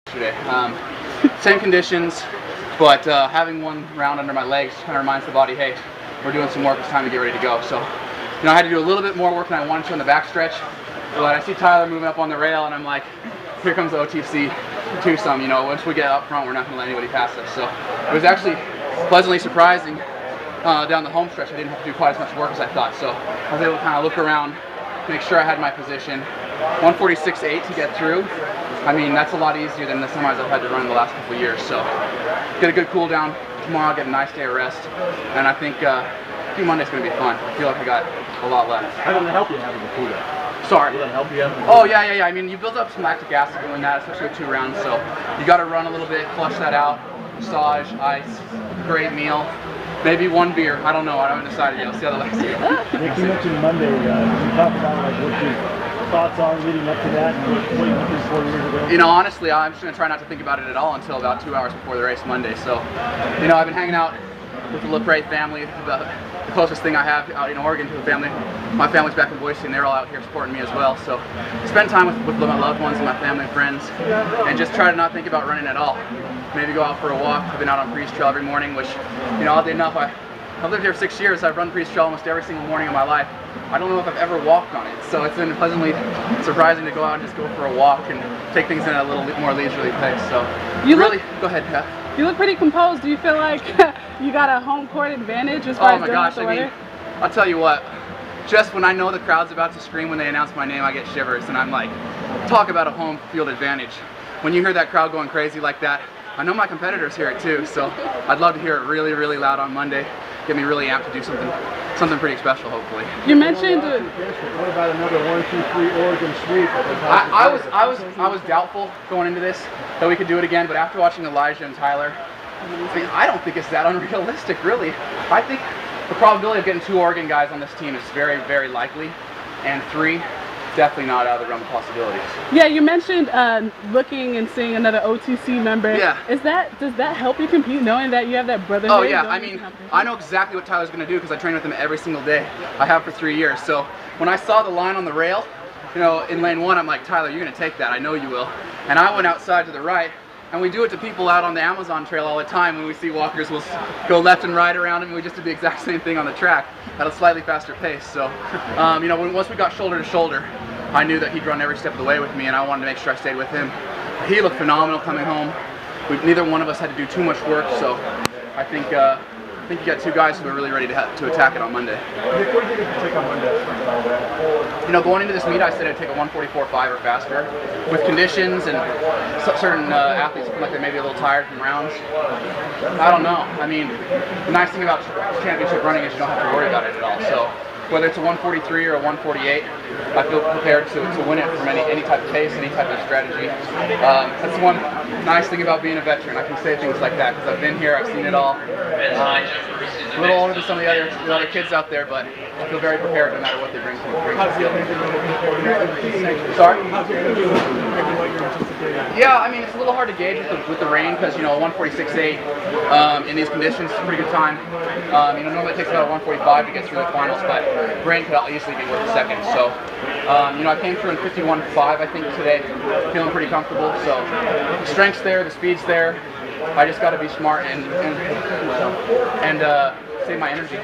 yesterday. Same conditions, but having one round under my legs kind of reminds the body, hey, we're doing some work, it's time to get ready to go. So, I had to do a little bit more work than I wanted to in the backstretch, but I see Tyler moving up on the rail, and I'm like, here comes the OTC twosome. Once we get up front, we're not going to let anybody pass us. So it was actually pleasantly surprising down the home stretch. I didn't have to do quite as much work as I thought, so I was able to kind of look around, make sure I had my position. 146.8 to get through. I mean, that's a lot easier than the semis I've had to run in the last couple of years. So get a good cool down tomorrow, get a nice day of rest, and I think Monday's going to be fun. I feel like I got a lot left. How did it help you having the cool down? Sorry. Did that help you having the Oh yeah. I mean, you build up some lactic acid doing that, especially with 2 rounds. So you got to run a little bit, flush that out, massage, ice, great meal. Maybe 1 beer. I don't know. I haven't decided yet. I'll see how the last day goes. Nick, you mentioned Monday. You talk about what your thoughts are leading up to that, and what you went through 4 years ago. Honestly, I'm just going to try not to think about it at all until about 2 hours before the race Monday. So, I've been hanging out with the LaPrade family, the closest thing I have out in Oregon to the family. My family's back in Boise, and they're all out here supporting me as well. So, spend time with my loved ones and my family and friends, and just try to not think about running at all. Maybe go out for a walk. I've been out on Priest Trail every morning, which, oddly enough, I've lived here 6 years. I've run Priest Trail almost every single morning of my life. I don't know if I've ever walked on it, so it's been pleasantly surprising to go out and just go for a walk and take things in a little bit more leisurely pace. So, go ahead, yeah. You look pretty composed. Do you feel like you got a home court advantage as far as dealing with the weather? I'll tell you what. Just when I know the crowd's about to scream when they announce my name, I get shivers, and I'm like, talk about a home field advantage. When you hear that crowd going crazy like that, I know my competitors hear it too, so I'd love to hear it really, really loud on Monday. Get me really amped to do something pretty special, hopefully. You mentioned. What about another 1, 2, 3 Oregon sweep? I was doubtful going into this that we could do it again, but after watching Elijah and Tyler, I don't think it's that unrealistic, really. I think the probability of getting 2 Oregon guys on this team is very, very likely, and 3. Definitely not out of the realm of possibilities. Yeah, you mentioned looking and seeing another OTC member. Yeah. Does that help you compete, knowing that you have that brotherhood? Oh yeah, I mean, I know exactly what Tyler's going to do because I train with him every single day. I have for 3 years. So when I saw the line on the rail, in lane 1, I'm like, Tyler, you're going to take that. I know you will. And I went outside to the right, and we do it to people out on the Amazon Trail all the time. When we see walkers, we'll go left and right around him, and we just did the exact same thing on the track at a slightly faster pace. So, once we got shoulder to shoulder, I knew that he'd run every step of the way with me, and I wanted to make sure I stayed with him. He looked phenomenal coming home. Neither one of us had to do too much work, so I think you got 2 guys who are really ready to attack it on Monday. Nick, what do you think you take on Monday? Going into this meet, I said I'd take a 144.5 or faster. With conditions and certain athletes feel like they may be a little tired from rounds. I don't know. I mean, the nice thing about championship running is you don't have to worry about it at all. So whether it's a 143 or a 148, I feel prepared to win it from any type of pace, any type of strategy. That's one nice thing about being a veteran. I can say things like that because I've been here, I've seen it all. A little older than some of the other kids out there, but I feel very prepared no matter what they bring to the field. Sorry? Yeah, I mean, it's a little hard to gauge with the rain because, a 146.8 in these conditions is a pretty good time. Normally it takes about a 145 to get through the finals, but rain could easily be worth a second. So, I came through in 51.5, I think, today, feeling pretty comfortable. So, the strength's there, the speed's there. I just got to be smart and save my energy.